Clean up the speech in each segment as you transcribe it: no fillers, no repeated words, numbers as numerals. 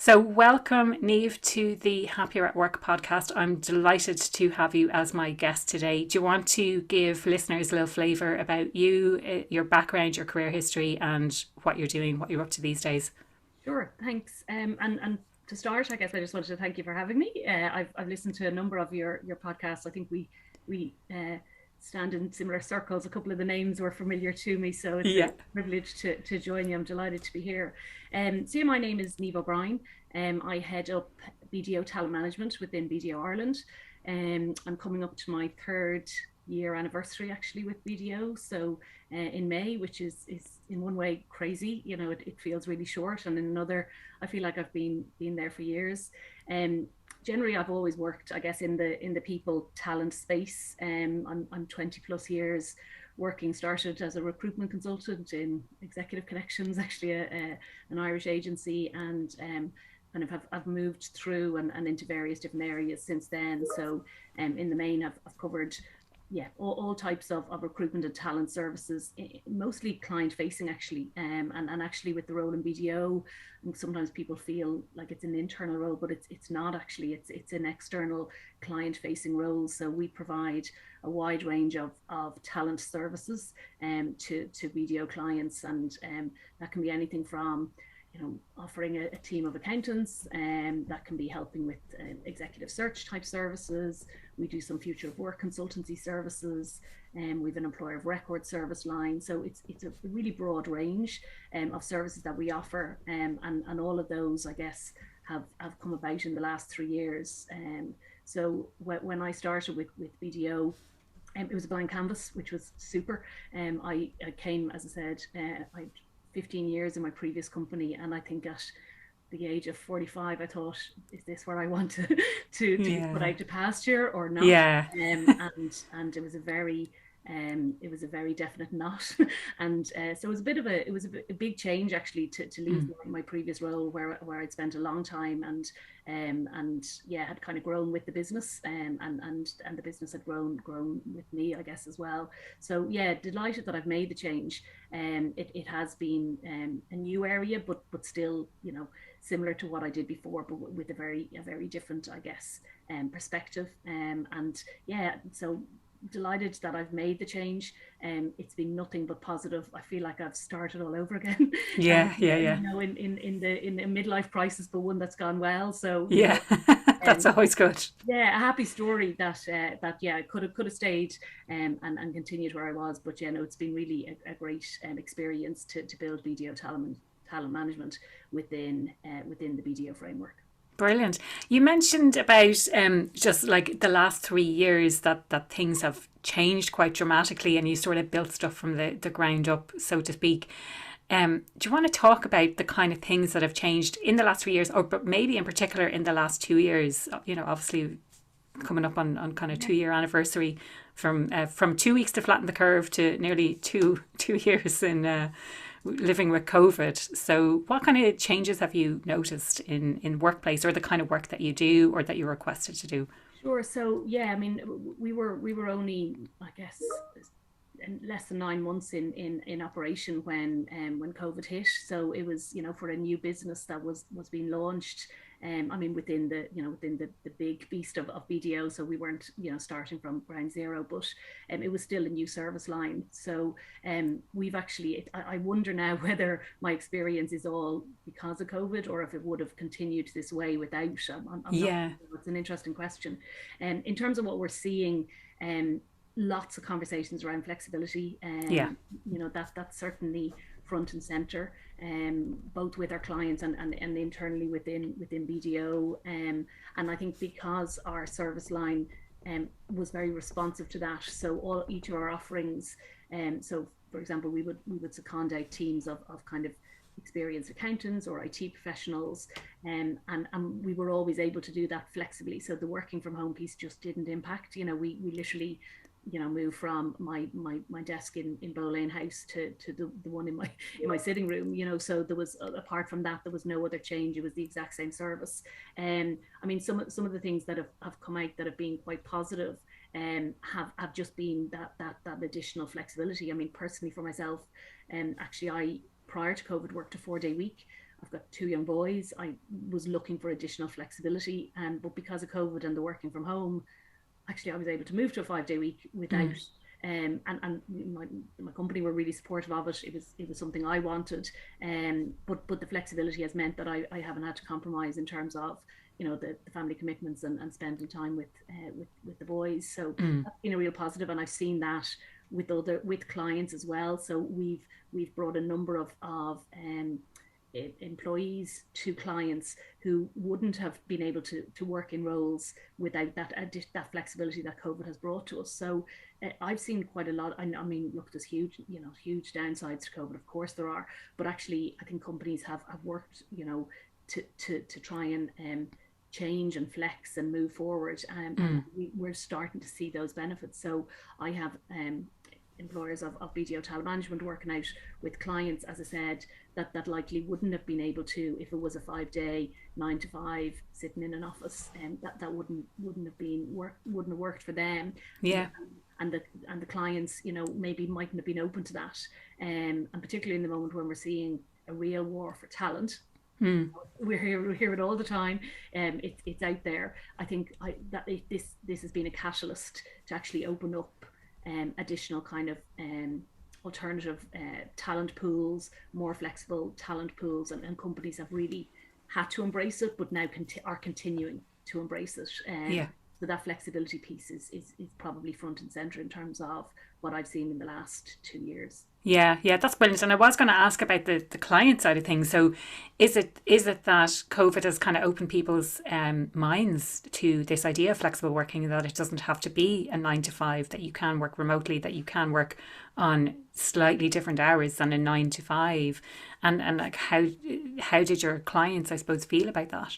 So, welcome, Niamh, to the Happier at Work podcast. I'm delighted to have you as my guest today. Do you want to give listeners a little flavour about you, your background, your career history, and what you're doing, what you're up to these days? Sure, thanks. And to start, I guess I just wanted to thank you for having me. I've listened to a number of your podcasts. I think we stand in similar circles. A couple of the names were familiar to me, so it's a Yeah. privilege to join you. I'm delighted to be here. So yeah, my name is Niamh O'Brien. I head up BDO Talent Management within BDO Ireland. I'm coming up to my third year anniversary actually with BDO. So in May, which is in one way crazy. It feels really short, and in another, I feel like I've been there for years. Um, Generally, I've always worked, I guess, in the people talent space. I'm 20 plus years working. Started as a recruitment consultant in Executive Connections, actually an Irish agency, and kind of have moved through and into various different areas since then. So in the main, I've covered all types of recruitment and talent services, mostly client facing actually. And actually with the role in BDO, sometimes people feel like it's an internal role, but it's not actually. It's an external client facing role. So we provide a wide range of talent services to BDO clients, and that can be anything from offering a team of accountants, and that can be helping with executive search type services. We do some future of work consultancy services, and we've an employer of record service line. So it's a really broad range of services that we offer, and all of those, I guess, have come about in the last 3 years. So when I started with BDO, it was a blank canvas, which was super. I came, as I said, I 15 years in my previous company, and I think at the age of 45, I thought, is this where I want to be put Yeah. out to pasture or not? Yeah. And it was a very definite not. And so it was a big change actually to leave Mm. my previous role where I'd spent a long time, and yeah, had kind of grown with the business, and the business had grown with me, I guess, as well. So yeah, delighted that I've made the change. It has been a new area, but still, similar to what I did before, but with a very different, I guess, perspective. And yeah, so delighted that I've made the change. It's been nothing but positive. I feel like I've started all over again. Yeah. Yeah. Yeah. In a midlife crisis, but one that's gone well. So Yeah. That's um, always good. yeah, a happy story that yeah, I could have stayed and continued where I was, but it's been really a great experience to build BDO talent management within the BDO framework. Brilliant. You mentioned about just like the last 3 years that things have changed quite dramatically, and you sort of built stuff from the ground up, so to speak. Do you want to talk about the kind of things that have changed in the last 3 years, or but maybe in particular in the last 2 years? Obviously coming up on kind of Yeah. 2 year anniversary from 2 weeks to flatten the curve to nearly two years in living with COVID. So, what kind of changes have you noticed in workplace, or the kind of work that you do, or that you're requested to do? Sure. So yeah, I mean, we were only, I guess, less than 9 months in operation when COVID hit. So it was, for a new business that was being launched. I mean, within the big beast of BDO. So we weren't, starting from ground zero, but it was still a new service line. So we've actually, I wonder now whether my experience is all because of COVID, or if it would have continued this way without. I'm not. Yeah, It's an interesting question. And in terms of what we're seeing, um, lots of conversations around flexibility. yeah, That's certainly front and center, both with our clients and internally within BDO. And I think because our service line was very responsive to that, so each of our offerings, so for example, we would second out teams of kind of experienced accountants or IT professionals, and we were always able to do that flexibly. So the working from home piece just didn't impact. We literally move from my desk in Bow Lane House to the one in my sitting room. So there was, apart from that, there was no other change. It was the exact same service. And I mean, some of the things that have come out that have been quite positive, have just been that additional flexibility. I mean, personally for myself, actually I, prior to COVID, worked a 4-day week, I've got 2 young boys. I was looking for additional flexibility, but because of COVID and the working from home, actually I was able to move to a 5-day week without. And my company were really supportive of it. It was something I wanted, but the flexibility has meant that I haven't had to compromise in terms of the family commitments and spending time with the boys. So that's been a real positive, and I've seen that with clients as well. So we've brought a number of employees to clients who wouldn't have been able to work in roles without that flexibility that COVID has brought to us. So I've seen quite a lot. I mean, look, there's huge downsides to COVID. Of course there are, but actually I think companies have worked, to try and change and flex and move forward. And we're starting to see those benefits. So I have employers of BDO Talent Management working out with clients, as I said, that likely wouldn't have been able to if it was a 5-day 9 to 5 sitting in an office, and that wouldn't have worked for them. Yeah. And the clients, maybe mightn't have been open to that. And particularly in the moment when we're seeing a real war for talent. We hear it all the time. It's out there. I think this has been a catalyst to actually open up additional kind of alternative talent pools, more flexible talent pools, and companies have really had to embrace it, but now are continuing to embrace it. So that flexibility piece is probably front and center in terms of what I've seen in the last 2 years. Yeah, that's brilliant. And I was going to ask about the client side of things. So is it that COVID has kind of opened people's minds to this idea of flexible working, that it doesn't have to be a 9 to 5, that you can work remotely, that you can work on slightly different hours than a 9 to 5? And like how did your clients, I suppose, feel about that?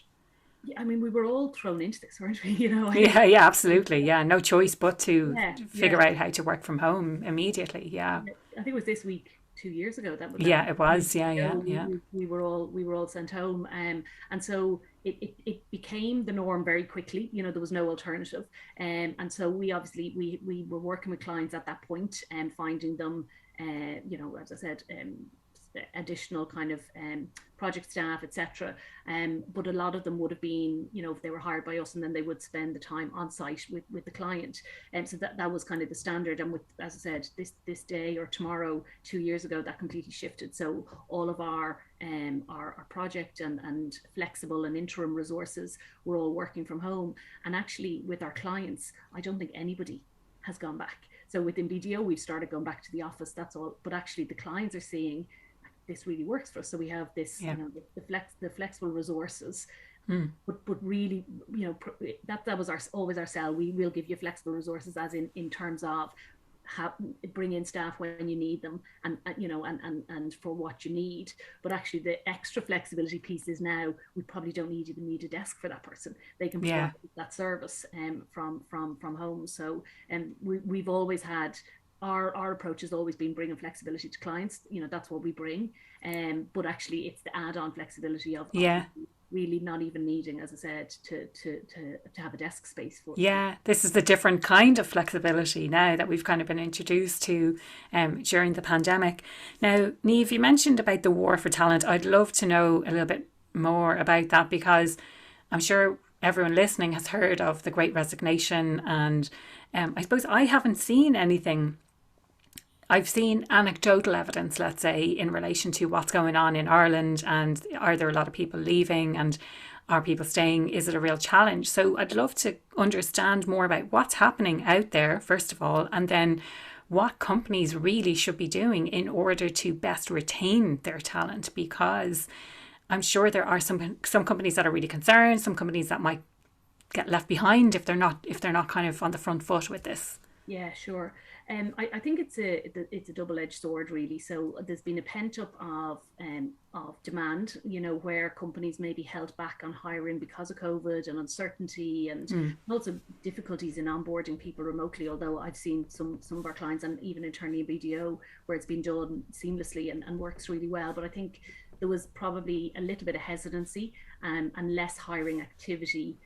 Yeah, I mean, we were all thrown into this, weren't we? Yeah, absolutely. Yeah, no choice but to figure out how to work from home immediately. Yeah. I think it was this week 2 years ago that was. Yeah, it was. Yeah. We were all sent home, and so it became the norm very quickly. There was no alternative, and so we obviously we were working with clients at that point and finding them, as I said, additional kind of project staff, etc. But a lot of them would have been, if they were hired by us, and then they would spend the time on site with the client. And so that was kind of the standard. And with, as I said, this day or tomorrow, 2 years ago, that completely shifted. So all of our project and flexible and interim resources were all working from home. And actually with our clients, I don't think anybody has gone back. So within BDO, we've started going back to the office, that's all. But actually the clients are seeing this really works for us. So we have this, the flexible resources, but really, that was always our sell. We will give you flexible resources, as in terms of bring in staff when you need them, and for what you need. But actually the extra flexibility piece is now we probably don't even need a desk for that person. They can provide that service from home. So we've always had, our approach has always been bringing flexibility to clients. That's what we bring. But actually it's the add-on flexibility of really not even needing, as I said, to have a desk space for. Yeah, this is the different kind of flexibility now that we've kind of been introduced to during the pandemic. Now, Niamh, you mentioned about the war for talent. I'd love to know a little bit more about that, because I'm sure everyone listening has heard of the Great Resignation, and I suppose I haven't seen anything. I've seen anecdotal evidence, let's say, in relation to what's going on in Ireland, and are there a lot of people leaving, and are people staying? Is it a real challenge? So I'd love to understand more about what's happening out there, first of all, and then what companies really should be doing in order to best retain their talent, because I'm sure there are some companies that are really concerned, some companies that might get left behind if they're not kind of on the front foot with this. Yeah, sure. I think it's a double-edged sword, really. So there's been a pent-up of demand, where companies may be held back on hiring because of COVID and uncertainty, and also difficulties in onboarding people remotely. Although I've seen some of our clients, and even internally in BDO, where it's been done seamlessly and works really well. But I think there was probably a little bit of hesitancy and less hiring activity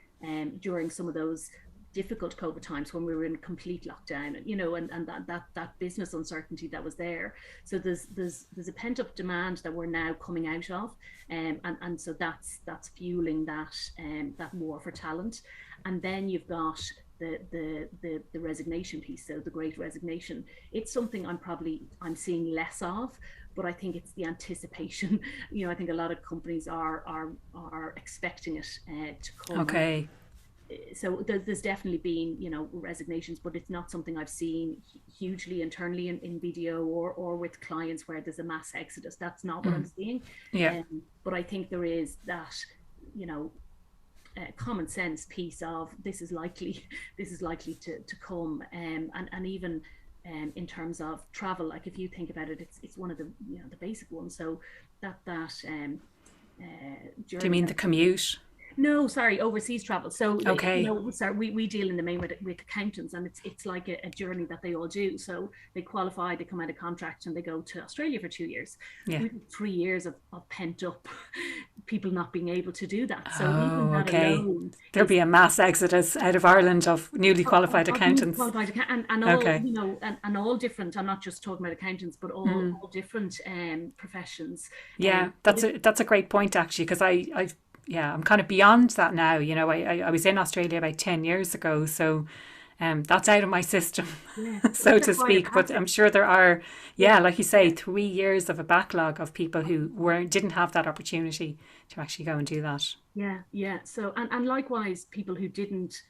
during some of those difficult COVID times when we were in complete lockdown, you know, and that business uncertainty that was there. So there's a pent up demand that we're now coming out of, and so that's fueling that war for talent. And then you've got the resignation piece, so the Great Resignation. It's something I'm seeing less of, but I think it's the anticipation. You know, I think a lot of companies are expecting it to come. Okay. So there's definitely been, you know, resignations, but it's not something I've seen hugely internally in BDO or with clients where there's a mass exodus. That's not what I'm seeing. Yeah. But I think there is that, you know, common sense piece of this is likely to come, and even in terms of travel, like if you think about it, it's one of the, you know, the basic ones. So that do you mean the commute? No, sorry, overseas travel. So, okay. You know, sorry, we deal in the main with accountants, and it's like a journey that they all do. So they qualify, they come out of contract, and they go to Australia for 2 years. Yeah. We 3 years of pent up people not being able to do that. So Oh, even that okay. alone, There'll be a mass exodus out of Ireland of newly qualified accountants. And all, okay. you know, and all different. I'm not just talking about accountants, but all different professions. Yeah, that's a great point actually, because I'm kind of beyond that now. You know, I was in Australia about 10 years ago, so that's out of my system, so to speak. But I'm sure there are, like you say, 3 years of a backlog of people who didn't have that opportunity to actually go and do that. Yeah. So and likewise, people who didn't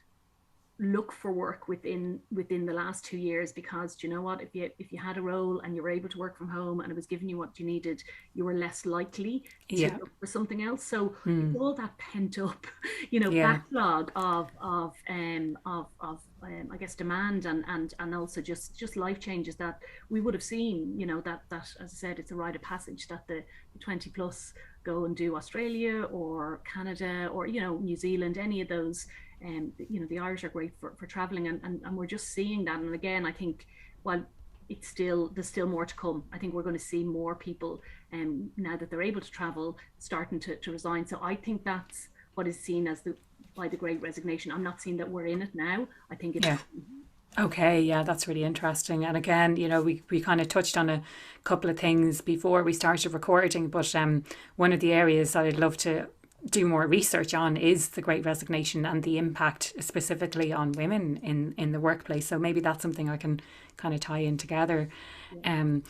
look for work within the last 2 years, because you know what, if you had a role and you were able to work from home and it was giving you what you needed, you were less likely to look for something else. So it's all that pent up, you know, backlog of I guess demand and also just life changes that we would have seen, you know, that as I said, it's a rite of passage that the 20 plus go and do Australia or Canada or, you know, New Zealand, any of those. You know, the Irish are great for traveling, and we're just seeing that. And again, I think, well, there's still more to come. I think we're going to see more people now that they're able to travel starting to resign. So I think that's what is seen as by the Great Resignation. I'm not seeing that we're in it now. I think it's Okay, yeah, that's really interesting. And again, you know, we kind of touched on a couple of things before we started recording, but one of the areas that I'd love to do more research on is the Great Resignation and the impact specifically on women in the workplace. So maybe that's something I can kind of tie in together. Now,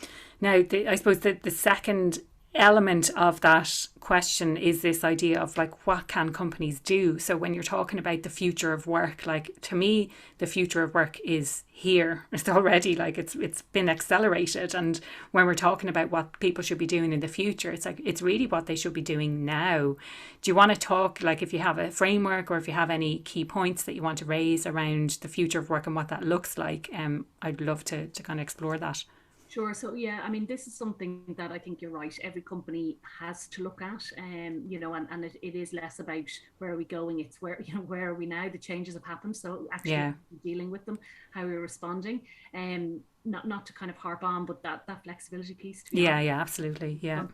I suppose the second element of that question is this idea of like, what can companies do? So when you're talking about the future of work, like to me, the future of work is here. It's already like it's been accelerated. And when we're talking about what people should be doing in the future, it's like it's really what they should be doing now. Do you want to talk, like if you have a framework or if you have any key points that you want to raise around the future of work and what that looks like? I'd love to kind of explore that. Sure. So yeah, I mean, this is something that I think you're right. Every company has to look at, you know, and it is less about where are we going. It's where, you know, where are we now? The changes have happened. So actually dealing with them, how we're responding, not to kind of harp on, but that flexibility piece. To be honest, Absolutely. Yeah.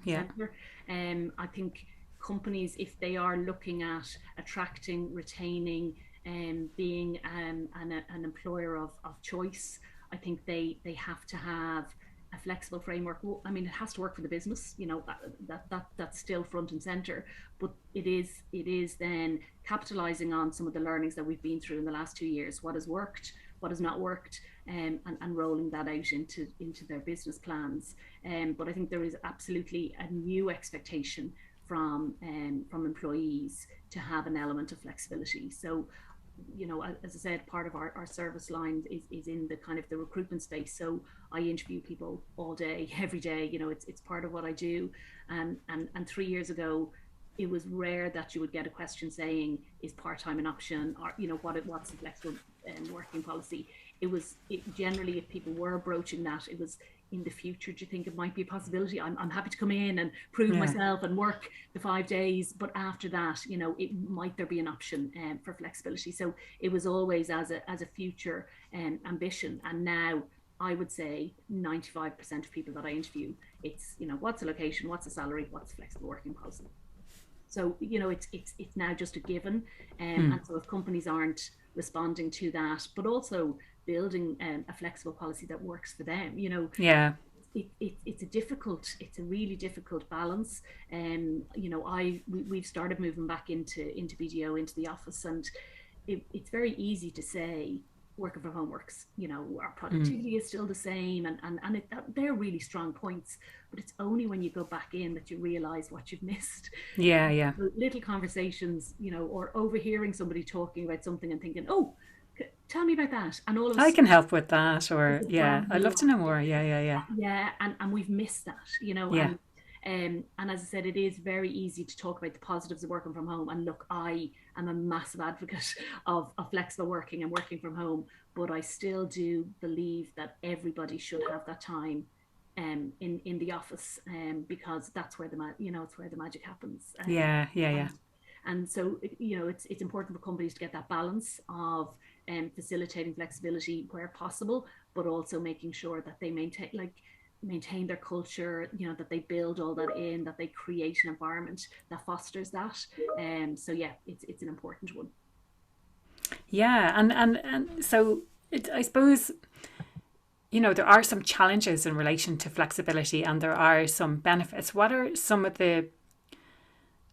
I think companies, if they are looking at attracting, retaining, being an employer of choice, I think they have to have a flexible framework. Well, I mean, it has to work for the business, you know, that's still front and center, but it is then capitalizing on some of the learnings that we've been through in the last 2 years, what has worked, what has not worked, and rolling that out into their business plans. But I think there is absolutely a new expectation from employees to have an element of flexibility. So, you know, as I said, part of our service line is in the kind of the recruitment space. So I interview people all day, every day. You know, it's part of what I do. And 3 years ago, it was rare that you would get a question saying, is part-time an option, or, you know, what's the flexible working policy? It generally, if people were broaching that, it was, in the future, do you think it might be a possibility? I'm happy to come in and prove myself and work the 5 days, but after that, you know, might there be an option for flexibility? So it was always as a future ambition. And now I would say 95% of people that I interview, it's, you know, what's the location, what's the salary, what's the flexible working policy? So, it's now just a given. And so if companies aren't responding to that, but also building a flexible policy that works for them, Yeah. it's a really difficult balance. We've started moving back into BDO, into the office, and it's very easy to say working from home works. Our productivity is still the same, and they're really strong points. But it's only when you go back in that you realize what you've missed. Yeah. Yeah. Little conversations, or overhearing somebody talking about something and thinking, "Oh, tell me about that," and all of a I sudden can help with that, it's or a yeah, brand I'd new love to know more. Yeah. Yeah. Yeah. yeah, and we've missed that, Yeah. and as I said, it is very easy to talk about the positives of working from home. And look, I am a massive advocate of flexible working and working from home, but I still do believe that everybody should have that time in the office, because that's where it's where the magic happens. Yeah. Yeah. Yeah. And so, it's important for companies to get that balance of facilitating flexibility where possible, but also making sure that they maintain their culture, that they build all that in, that they create an environment that fosters that. So yeah, it's an important one. Yeah. And so I suppose, there are some challenges in relation to flexibility and there are some benefits. What are some of the,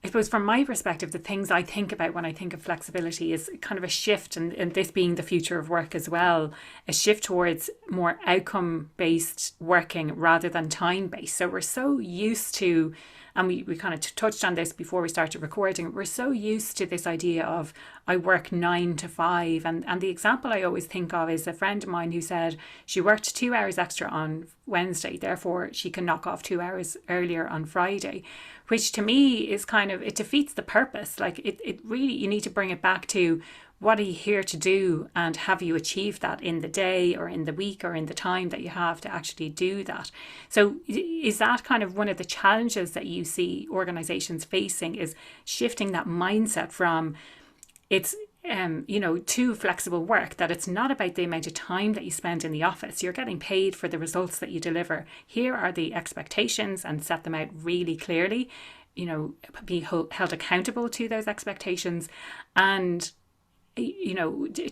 I suppose from my perspective, the things I think about when I think of flexibility is kind of a shift, and this being the future of work as well, a shift towards more outcome based working rather than time based. So we're so used to, and we kind of touched on this before we started recording, we're so used to this idea of I work 9 to 5. And the example I always think of is a friend of mine who said she worked 2 hours extra on Wednesday, therefore she can knock off 2 hours earlier on Friday, which to me is kind of, it defeats the purpose. Like it really, you need to bring it back to what are you here to do, and have you achieved that in the day or in the week or in the time that you have to actually do that. So is that kind of one of the challenges that you see organizations facing, is shifting that mindset from it's to flexible work, that it's not about the amount of time that you spend in the office. You're getting paid for the results that you deliver. Here are the expectations, and set them out really clearly, be held accountable to those expectations, and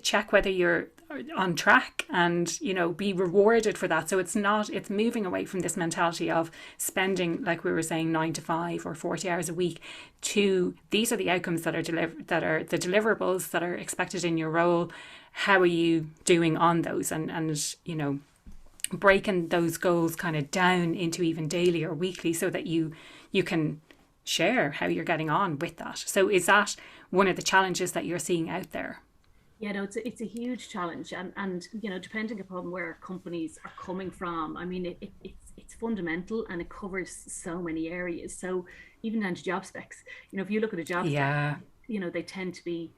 check whether you're on track, and be rewarded for that. So it's moving away from this mentality of spending, like we were saying, 9 to 5 or 40 hours a week, to these are the outcomes that are that are the deliverables that are expected in your role. How are you doing on those, and breaking those goals kind of down into even daily or weekly, so that you can share how you're getting on with that. So is that one of the challenges that you're seeing out there? Yeah, no, it's a huge challenge, and depending upon where companies are coming from, I mean, it's fundamental, and it covers so many areas. So even down to job specs, if you look at a job spec, Yeah. they tend to be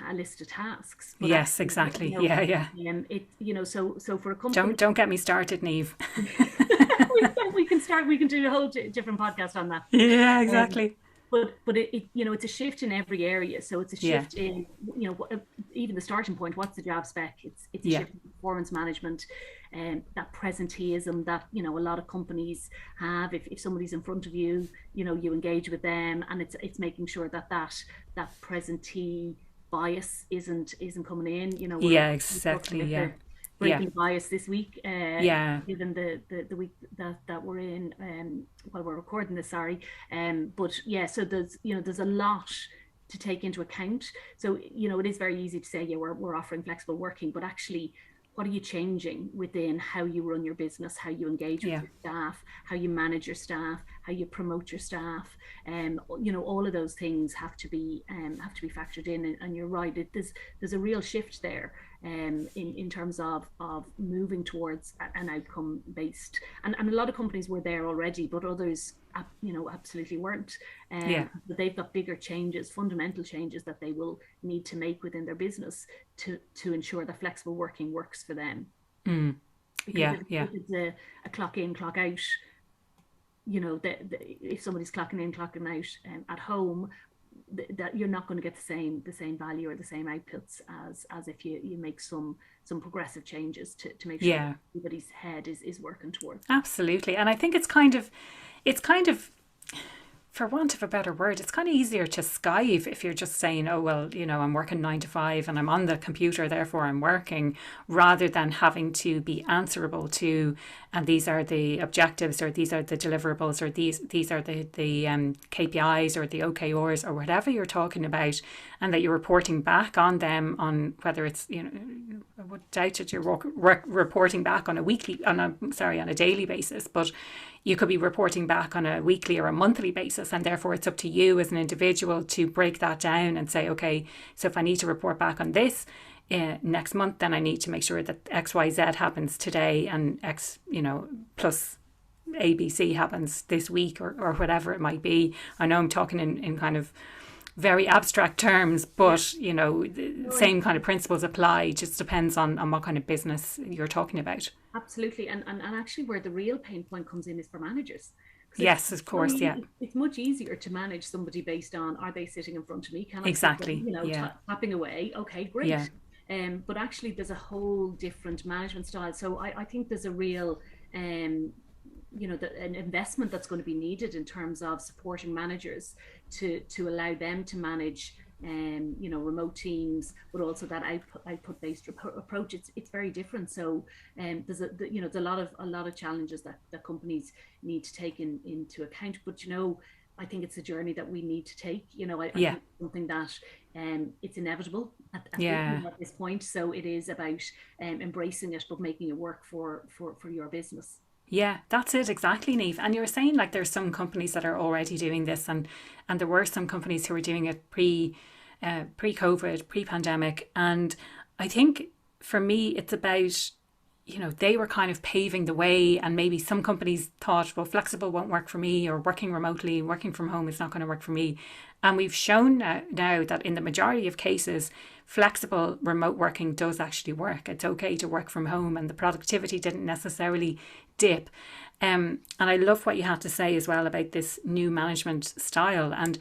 a list of tasks. But Yes, actually, exactly. Yeah, yeah. so for a company, Don't get me started, Niamh. we can do a whole different podcast on that. Yeah, Um, exactly. but it's a shift in every area. So it's a Yeah, shift in, even the starting point. What's the job spec? It's a yeah, shift in performance management, and that presenteeism that a lot of companies have. If somebody's in front of you, you engage with them, and it's making sure that presentee bias isn't coming in. yeah, We're talking exactly. about Yeah, the yeah, breaking bias this week, yeah, given the week that we're in, while we're recording this. Sorry, but yeah, so there's a lot to take into account. So it is very easy to say, yeah, we're offering flexible working, but actually, what are you changing within how you run your business, how you engage with yeah, your staff, how you manage your staff, how you promote your staff, and all of those things have to be factored in. And you're right, there's a real shift there, in terms of moving towards an outcome based, and a lot of companies were there already, but others absolutely weren't. yeah, But they've got bigger changes, fundamental changes that they will need to make within their business to ensure that flexible working works for them. mm, Because yeah, if yeah, it's a clock in, clock out, if somebody's clocking in, clocking out, at home, that you're not going to get the same value or the same outputs as if you make some progressive changes to make sure that yeah. everybody's head is working towards that. Absolutely. And I think it's kind of for want of a better word, it's kind of easier to skive if you're just saying, oh, well, I'm working 9 to 5 and I'm on the computer, therefore I'm working, rather than having to be answerable to, and these are the objectives, or these are the deliverables, or these are the KPIs or the OKRs or whatever you're talking about, and that you're reporting back on them, on whether it's, I would doubt that you're reporting back on a daily basis, but you could be reporting back on a weekly or a monthly basis, and therefore it's up to you as an individual to break that down and say, okay, so if I need to report back on this next month, then I need to make sure that XYZ happens today, and X, plus ABC happens this week, or whatever it might be. I know I'm talking in kind of very abstract terms, but the same kind of principles apply. Just depends on what kind of business you're talking about. Absolutely. And actually where the real pain point comes in is for managers. Yes, of course, yeah. It's much easier to manage somebody based on, are they sitting in front of me? Can I exactly tapping away? Okay, great. Yeah. But actually there's a whole different management style. So I think there's a real an investment that's going to be needed in terms of supporting managers to allow them to manage remote teams, but also that output based approach. It's very different. So there's a lot of challenges that companies need to take into account. But I think it's a journey that we need to take. I think it's something that it's inevitable at this point. So it is about embracing it, but making it work for your business. Yeah, that's it, exactly, Niamh. And you were saying, like, there's some companies that are already doing this, and there were some companies who were doing it pre-COVID, pre-pandemic. And I think for me, it's about, they were kind of paving the way, and maybe some companies thought, well, flexible won't work for me, or working remotely, working from home is not going to work for me. And we've shown now that in the majority of cases, flexible remote working does actually work. It's okay to work from home, and the productivity didn't necessarily dip. And I love what you had to say as well about this new management style. And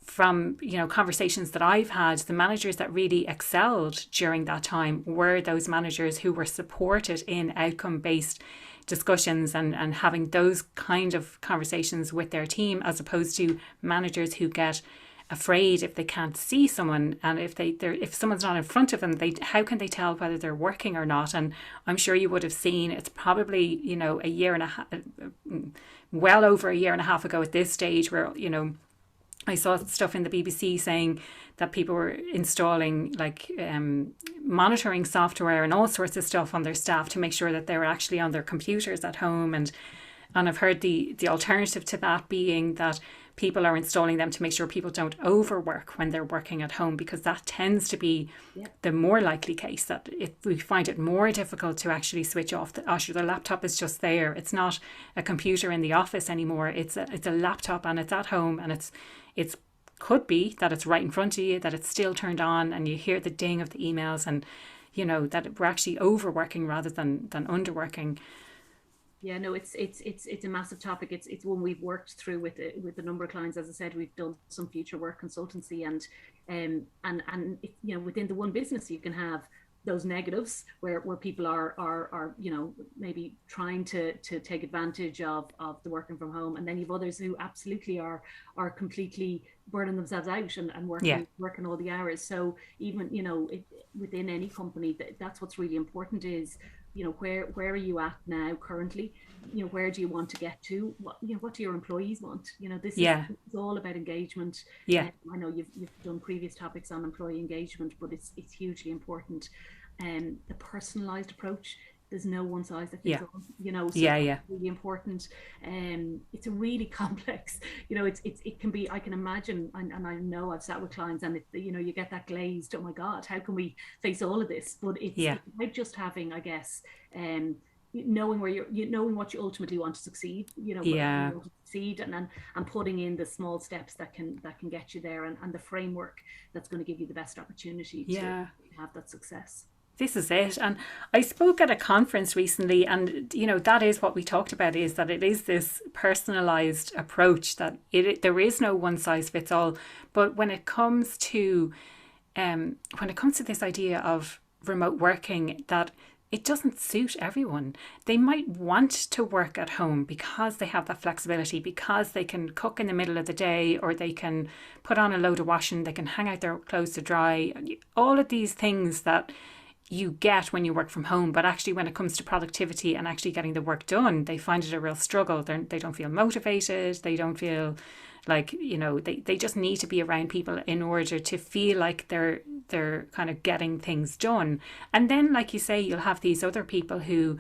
from conversations that I've had, the managers that really excelled during that time were those managers who were supported in outcome-based discussions and having those kind of conversations with their team, as opposed to managers who get afraid if they can't see someone, and if someone's not in front of them, how can they tell whether they're working or not? And I'm sure you would have seen, it's probably a year and a half, well over a year and a half ago at this stage, where I saw stuff in the BBC saying that people were installing monitoring software and all sorts of stuff on their staff to make sure that they were actually on their computers at home. And I've heard the alternative to that being that people are installing them to make sure people don't overwork when they're working at home, because that tends to be the more likely case, that we find it more difficult to actually switch off. The laptop is just there. It's not a computer in the office anymore. It's a laptop, and it's at home, and it's could be that it's right in front of you, that it's still turned on, and you hear the ding of the emails, and that we're actually overworking rather than underworking. Yeah, no, it's a massive topic. It's one we've worked through with a number of clients. As I said, we've done some future work consultancy, and within the one business you can have those negatives where people are maybe trying to take advantage of the working from home, and then you've others who absolutely are completely burning themselves out and working all the hours. So even within any company, that's what's really important is where are you at now currently? Where do you want to get to? What do your employees want? This is all about engagement. I know you've done previous topics on employee engagement, but it's hugely important. The personalized approach. There's no one size that fits all. It's really important. It's a really complex. It can be. I can imagine, and I know I've sat with clients, and you get that glazed. Oh my God, how can we face all of this? But it's about just having, I guess, knowing where knowing what you ultimately want to succeed. Where you want to succeed, and putting in the small steps that can get you there, and the framework that's going to give you the best opportunity to have that success. This is it. And I spoke at a conference recently, and that is what we talked about, is that it is this personalized approach, that there is no one size fits all. But when it comes to this idea of remote working, that it doesn't suit everyone. They might want to work at home because they have that flexibility, because they can cook in the middle of the day, or they can put on a load of washing, they can hang out their clothes to dry. All of these things that you get when you work from home, but actually when it comes to productivity and actually getting the work done, they find it a real struggle. They don't feel motivated. They don't feel like, they just need to be around people in order to feel like they're kind of getting things done. And then, like you say, you'll have these other people who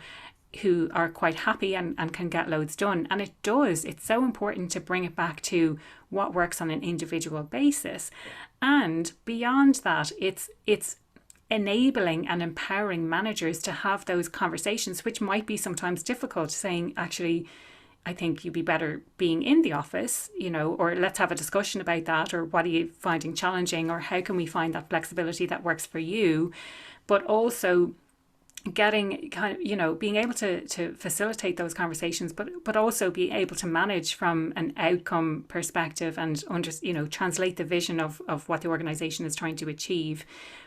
are quite happy and can get loads done. And it's so important to bring it back to what works on an individual basis. And beyond that, it's enabling and empowering managers to have those conversations, which might be sometimes difficult, saying, actually, I think you'd be better being in the office, or let's have a discussion about that, or what are you finding challenging, or how can we find that flexibility that works for you. But also getting being able to facilitate those conversations, but also be able to manage from an outcome perspective and translate the vision of what the organization is trying to achieve,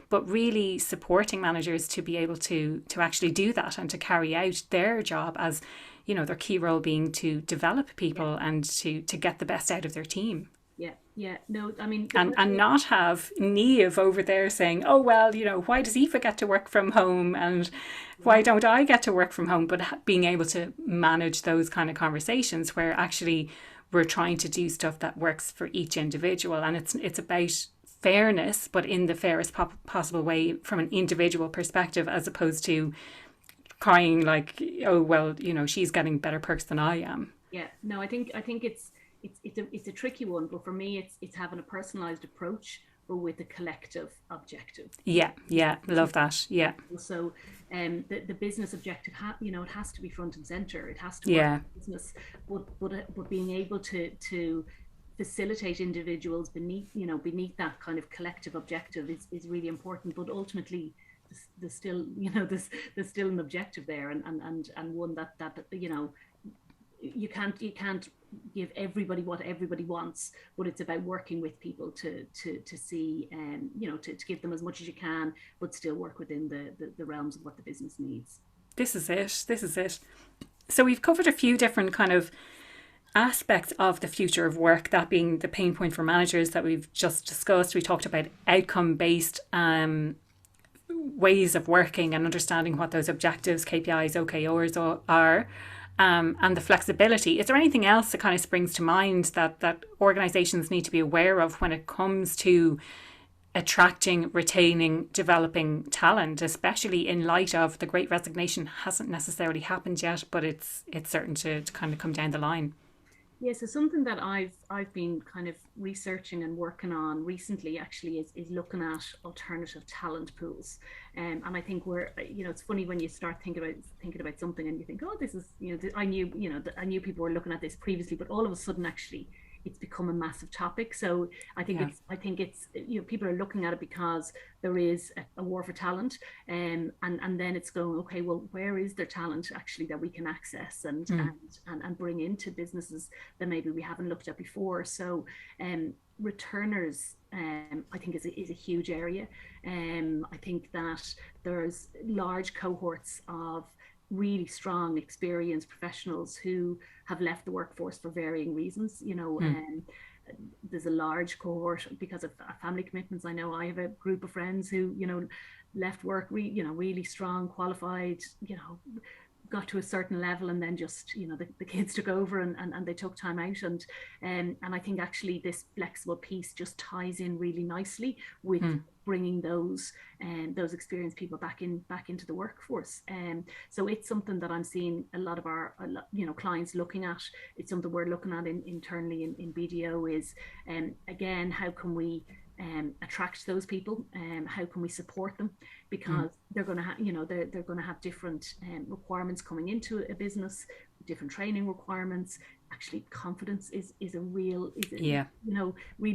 but really supporting managers to be able to actually do that and to carry out their job as, their key role being to develop people and to get the best out of their team. Yeah. No, I mean, and not have Niamh over there saying, oh, well, why does Aoife get to work from home and why don't I get to work from home? But being able to manage those kind of conversations where actually we're trying to do stuff that works for each individual. And it's about fairness, but in the fairest possible way from an individual perspective, as opposed to crying like, oh, well, she's getting better perks than I am. Yeah, no, I think it's a tricky one, but for me, it's having a personalized approach, but with a collective objective. Yeah, love that. Yeah. So, the business objective, it has to be front and center. It has to work for business, but being able to facilitate individuals beneath that kind of collective objective is really important. But ultimately, there's still there's still an objective there, and one that you can't give everybody what everybody wants, but it's about working with people to see to give them as much as you can, but still work within the realms of what the business needs. This is it. So we've covered a few different kind of aspects of the future of work, that being the pain point for managers that we've just discussed. We talked about outcome-based ways of working and understanding what those objectives, KPIs, OKRs are, and the flexibility. Is there anything else that kind of springs to mind that organisations need to be aware of when it comes to attracting, retaining, developing talent, especially in light of the Great Resignation hasn't necessarily happened yet, but it's certain to kind of come down the line? Yeah, so something that I've been kind of researching and working on recently actually is looking at alternative talent pools, and I think it's funny when you start thinking about something and you think, oh, this is I knew people were looking at this previously, but all of a sudden actually it's become a massive topic. So I think it's people are looking at it because there is a war for talent, and then it's going, okay, well, where is there talent actually that we can access and bring into businesses that maybe we haven't looked at before. So returners, I think is a huge area. I think that there's large cohorts of really strong, experienced professionals who have left the workforce for varying reasons. There's a large cohort because of family commitments. I know I have a group of friends who left work really strong, qualified, got to a certain level, and then just the kids took over and they took time out, and I think actually this flexible piece just ties in really nicely with bringing those experienced people back into the workforce. So it's something that I'm seeing a lot of our clients looking at. It's something we're looking at internally in BDO is again, how can we attract those people, how can we support them, because they're going to have they're going to have different requirements coming into a business, different training requirements. Actually, confidence is really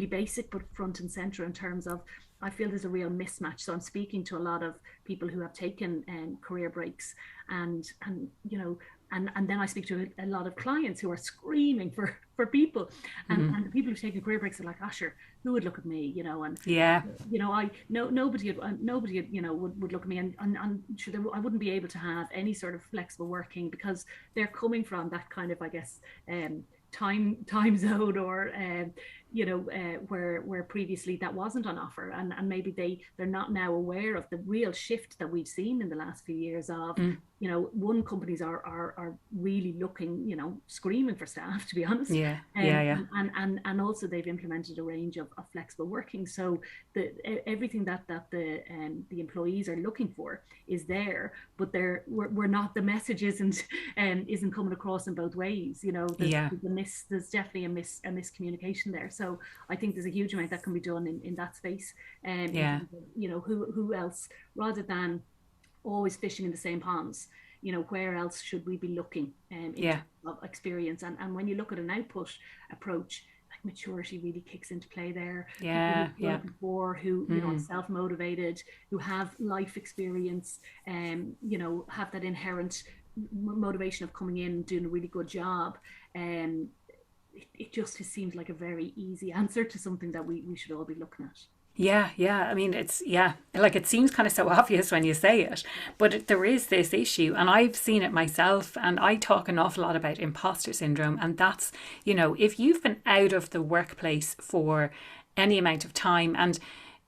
basic, but front and center in terms of, I feel there's a real mismatch. So I'm speaking to a lot of people who have taken career breaks and and then I speak to a lot of clients who are screaming for people, and the people who've taken career breaks are like, oh sure, who would look at me, and nobody would look at me, and sure, I wouldn't be able to have any sort of flexible working, because they're coming from that kind of, I guess, time zone, or where previously that wasn't on offer, and maybe they're not now aware of the real shift that we've seen in the last few years of one, companies are really looking, screaming for staff, to be honest. And also they've implemented a range of flexible working, so everything that the employees are looking for is there, but we're not, the message isn't coming across in both ways. There's definitely a miscommunication there. So I think there's a huge amount that can be done in that space. Who else, rather than always fishing in the same ponds, where else should we be looking in terms of experience? And when you look at an output approach, like, maturity really kicks into play there. Before, who are self-motivated, who have life experience, have that inherent motivation of coming in and doing a really good job. It just seems like a very easy answer to something that we should all be looking at. Yeah. I mean, like, it seems kind of so obvious when you say it, but there is this issue, and I've seen it myself, and I talk an awful lot about imposter syndrome. And that's, if you've been out of the workplace for any amount of time, and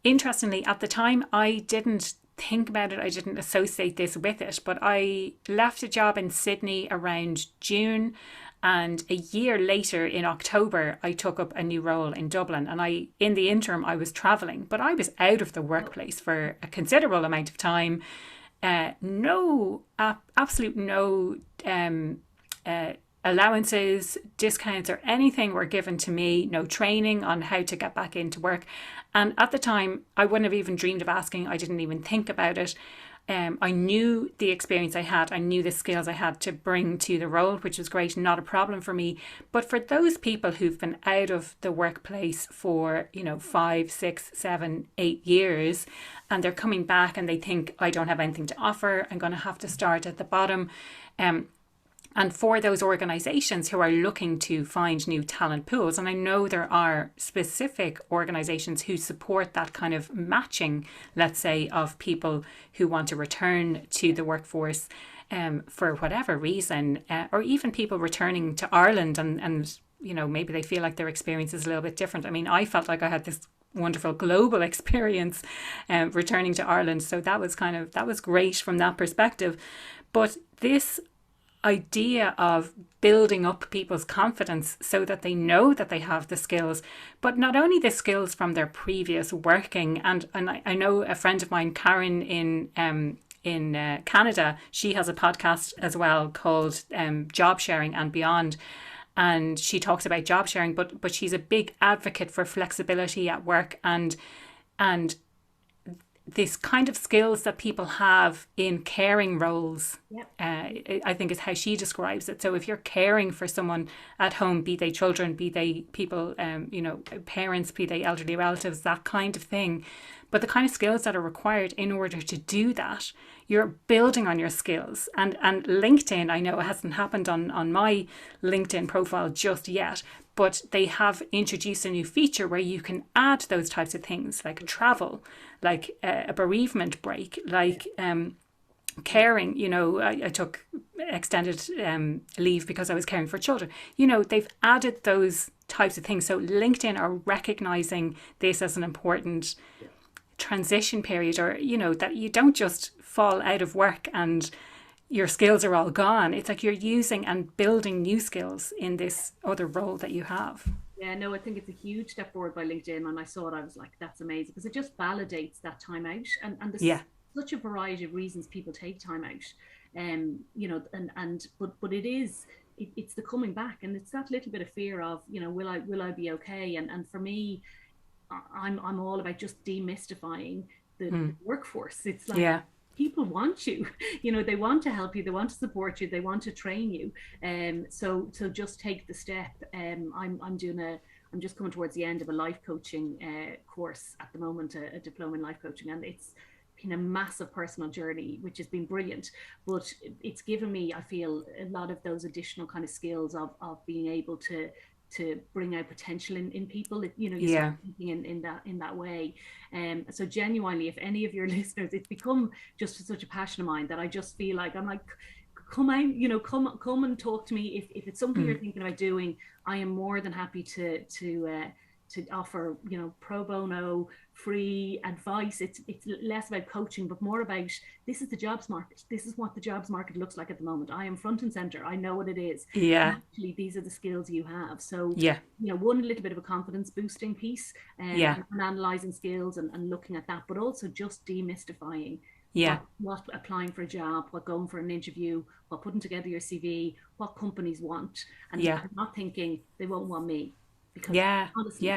interestingly, at the time, I didn't think about it, I didn't associate this with it, but I left a job in Sydney around June, and a year later, in October, I took up a new role in Dublin. And in the interim, I was travelling, but I was out of the workplace for a considerable amount of time. Absolute no allowances, discounts, or anything were given to me. No training on how to get back into work. And at the time, I wouldn't have even dreamed of asking. I didn't even think about it. I knew the experience I had. I knew the skills I had to bring to the role, which was great, not a problem for me. But for those people who've been out of the workplace for, 5, 6, 7, 8 years, and they're coming back and they think, I don't have anything to offer, I'm going to have to start at the bottom. And for those organisations who are looking to find new talent pools, and I know there are specific organisations who support that kind of matching, let's say, of people who want to return to the workforce for whatever reason, or even people returning to Ireland and maybe they feel like their experience is a little bit different. I mean, I felt like I had this wonderful global experience returning to Ireland. So that was great from that perspective. But this idea of building up people's confidence so that they know that they have the skills, but not only the skills from their previous working. And I know a friend of mine, Karen, in Canada, she has a podcast as well called Job Sharing and Beyond. And she talks about job sharing, but she's a big advocate for flexibility at work and this kind of skills that people have in caring roles. I think is how she describes it. So if you're caring for someone at home, be they children, be they people, parents, be they elderly relatives, that kind of thing. But the kind of skills that are required in order to do that, you're building on your skills. And LinkedIn, I know it hasn't happened on my LinkedIn profile just yet, but they have introduced a new feature where you can add those types of things, like travel, like a bereavement break, like caring. I took extended leave because I was caring for children. They've added those types of things. So LinkedIn are recognizing this as an important transition period, or that you don't just fall out of work and your skills are all gone. It's like you're using and building new skills in this other role that you have. Yeah, no, I think it's a huge step forward by LinkedIn. When I saw it, I was like, that's amazing, because it just validates that time out. And there's such a variety of reasons people take time out. But it's the coming back, and it's that little bit of fear of, will I be okay? And for me, I'm all about just demystifying the workforce. It's like, people want you, they want to help you, they want to support you, they want to train you. So just take the step. I'm just coming towards the end of a life coaching course at the moment, a diploma in life coaching, and in a massive personal journey, which has been brilliant. But it's given me, I feel, a lot of those additional kind of skills of being able to bring out potential in people. You start thinking in that way. So genuinely, if any of your listeners, it's become just such a passion of mine that I just feel like I'm like, come out, come and talk to me if it's something you're thinking about doing. I am more than happy to offer, pro bono, free advice. It's less about coaching, but more about, this is the jobs market. This is what the jobs market looks like at the moment. I am front and center. I know what it is. Yeah. And actually, these are the skills you have. So, yeah, one little bit of a confidence boosting piece, and analyzing skills and looking at that, but also just demystifying what applying for a job, what going for an interview, what putting together your CV, what companies want, and not thinking they won't want me. Because honestly,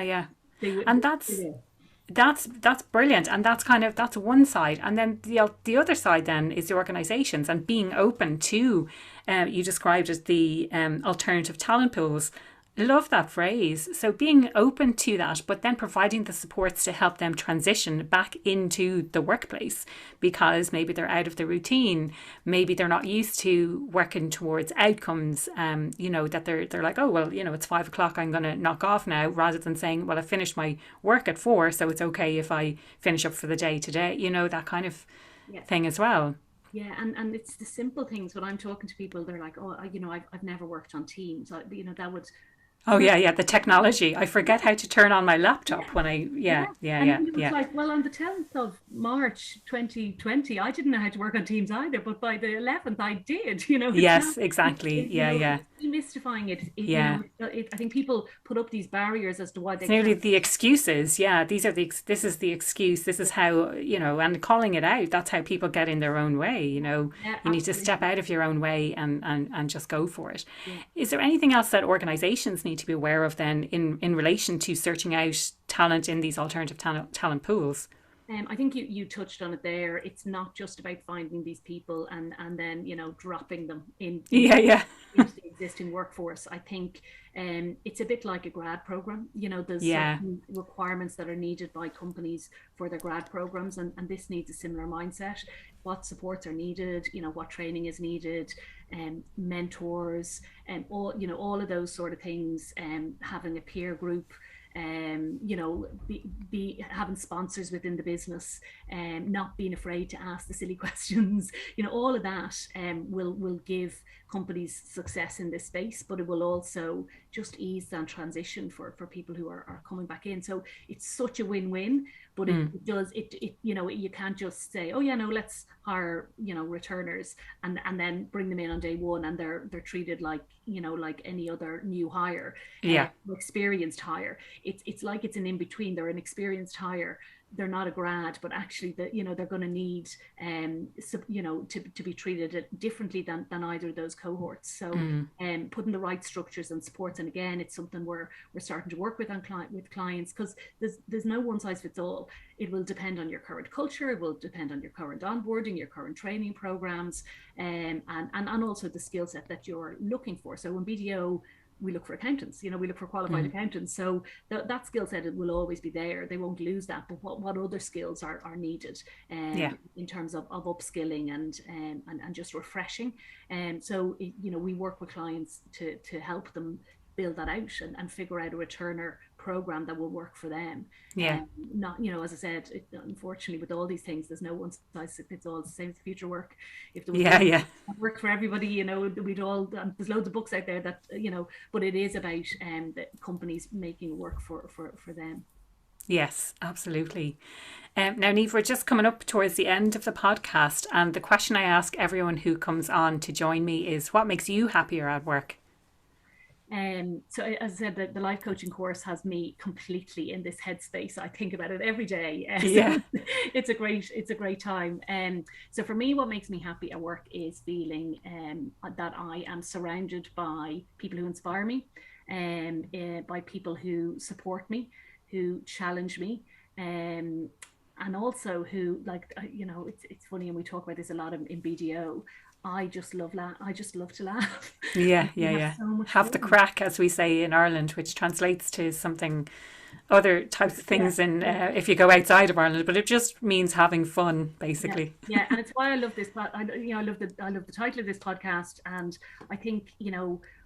and that's brilliant, and that's one side, and then the other side then is the organizations and being open to, you described as the alternative talent pools. Love that phrase. So being open to that, but then providing the supports to help them transition back into the workplace, because maybe they're out of the routine, maybe they're not used to working towards outcomes. That they're like, oh well, it's 5 o'clock, I'm going to knock off now, rather than saying, well, I finished my work at 4, so it's okay if I finish up for the day today. That kind of thing as well. Yeah, and it's the simple things. When I'm talking to people, they're like, oh, I've never worked on Teams. That would. Oh yeah, the technology. I forget how to turn on my laptop when I It's like, well, on the 10th of March 2020, I didn't know how to work on Teams either, but by the 11th I did, Yes, exactly. Demystifying it. I think people put up these barriers as to why they can't. Nearly the excuses. Yeah, this is the excuse. This is how, and calling it out. That's how people get in their own way, You need to step out of your own way and just go for it. Yeah. Is there anything else that organizations need to be aware of then in relation to searching out talent in these alternative talent pools? I think you touched on it there. It's not just about finding these people and then dropping them into the existing workforce. I think it's a bit like a grad program. There's certain requirements that are needed by companies for their grad programs, and this needs a similar mindset. What supports are needed, what training is needed, mentors, and all of those sort of things. Having a peer group. Be having sponsors within the business, not being afraid to ask the silly questions, all of that will give companies success in this space, but it will also just ease that transition for people who are coming back in. So it's such a win-win, but it does, you can't just say, oh yeah, no, let's hire, returners and then bring them in on day one and they're treated like, like any other new hire, experienced hire. It's like it's an in-between. They're an experienced hire. They're not a grad, but actually they're going to need to be treated differently than either of those cohorts. So putting the right structures and supports, and again, it's something we're starting to work with clients, because there's no one size fits all. It will depend on your current culture. It will depend on your current onboarding, your current training programs, and also the skill set that you're looking for. So when BDO, we look for accountants, we look for qualified accountants. So that skill set, it will always be there. They won't lose that. But what other skills are needed in terms of upskilling and just refreshing. And so, we work with clients to help them build that out and figure out a returner program that will work for them. Not, as I said, unfortunately, with all these things, there's no one size fits all. It's the same as future work. If there was work for everybody, we'd all, there's loads of books out there that, but it is about the companies making work for them. Yes, absolutely. Now, Niamh, we're just coming up towards the end of the podcast, and the question I ask everyone who comes on to join me is, what makes you happier at work? So as I said, the life coaching course has me completely in this headspace. I think about it every day. It's a great time. So for me, what makes me happy at work is feeling that I am surrounded by people who inspire me, by people who support me, who challenge me, and also who, like, it's funny, and we talk about this a lot in BDO. I just love to laugh. Yeah. So have the crack, as we say in Ireland, which translates to something other types of things in if you go outside of Ireland, but it just means having fun, basically. Yeah, and it's why I love this. I love the title of this podcast, and I think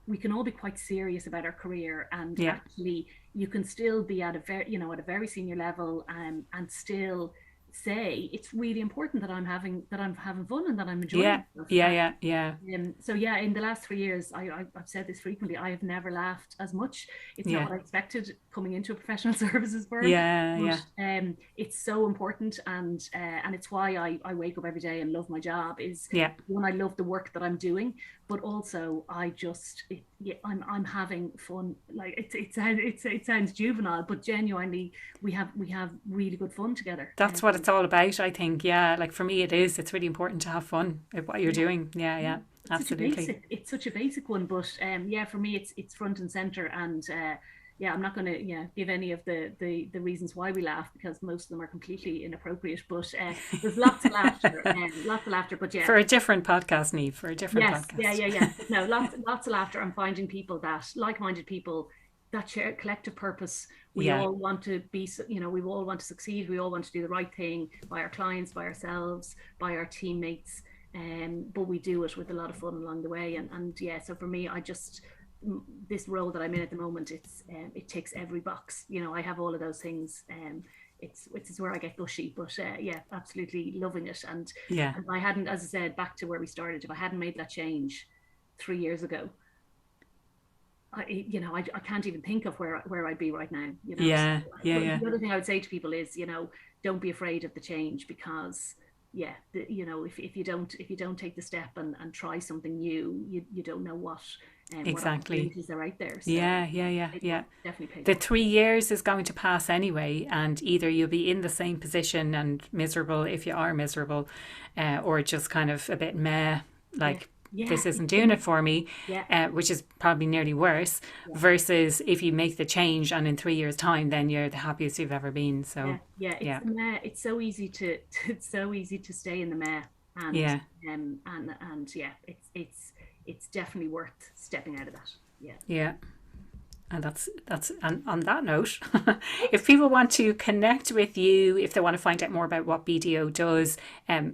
we can all be quite serious about our career, and actually you can still be at a very senior level, and still say it's really important that I'm having fun and that I'm enjoying myself. So in the last 3 years, I've said this frequently, I have never laughed as much. It's not what I expected coming into a professional services firm. It's so important, and it's why I wake up every day and love my job. Is when I love the work that I'm doing, but also I'm having fun. Like it sounds juvenile, but genuinely we have really good fun together. That's what it's all about, I think. Like for me it is. It's really important to have fun at what you're doing. Absolutely. It's such a basic one, but for me it's front and center, and I'm not going to give any of the reasons why we laugh, because most of them are completely inappropriate. But there's lots of laughter, But for a different podcast, Niamh, for a different podcast. No, lots of laughter, and finding people like-minded people that share collective purpose. We all want to be, we all want to succeed. We all want to do the right thing by our clients, by ourselves, by our teammates. But we do it with a lot of fun along the way. And so for me, this role that I'm in at the moment, it ticks every box. I have all of those things. It's where I get gushy, but absolutely loving it. And if I hadn't, as I said, back to where we started, if I hadn't made that change 3 years ago, I can't even think of where I'd be right now. The other thing I would say to people is, don't be afraid of the change, because if you don't take the step and try something new, you don't know what opportunities are out there. So definitely the 3 years is going to pass anyway, and either you'll be in the same position and miserable if you are miserable, or just kind of a bit meh, like this isn't doing it for me, which is probably nearly worse, versus if you make the change and in 3 years time then you're the happiest you've ever been. So it's so easy to stay in the meh, and it's definitely worth stepping out of that. And that's and on that note, if people want to connect with you, if they want to find out more about what BDO does,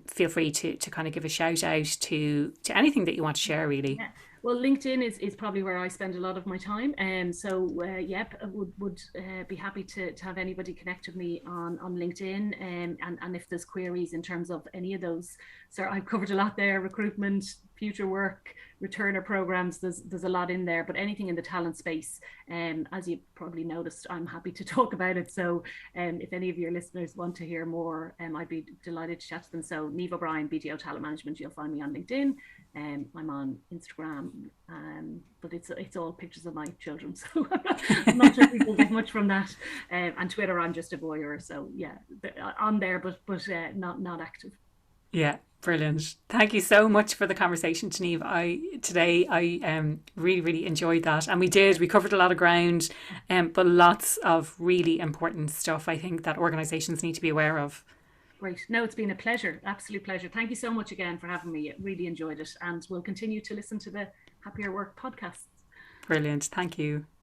feel free to kind of give a shout out to anything that you want to share, really. Well, LinkedIn is probably where I spend a lot of my time, and would be happy to have anybody connect with me on LinkedIn, and if there's queries in terms of any of those. So I've covered a lot there: recruitment, future work, returner programs. There's a lot in there, but anything in the talent space, as you probably noticed, I'm happy to talk about it. So if any of your listeners want to hear more, I'd be delighted to chat to them. So Niamh O'Brien, BDO Talent Management. You'll find me on LinkedIn. I'm on Instagram, but it's all pictures of my children, so I'm not sure people get much from that. And Twitter, I'm just a voyeur, so on there, but not active. Yeah, brilliant. Thank you so much for the conversation, Niamh. Today I really, really enjoyed that, and we covered a lot of ground, but lots of really important stuff, I think, that organisations need to be aware of. Great. No, it's been a pleasure. Absolute pleasure. Thank you so much again for having me. Really enjoyed it, and we'll continue to listen to the Happier Work podcasts. Brilliant. Thank you.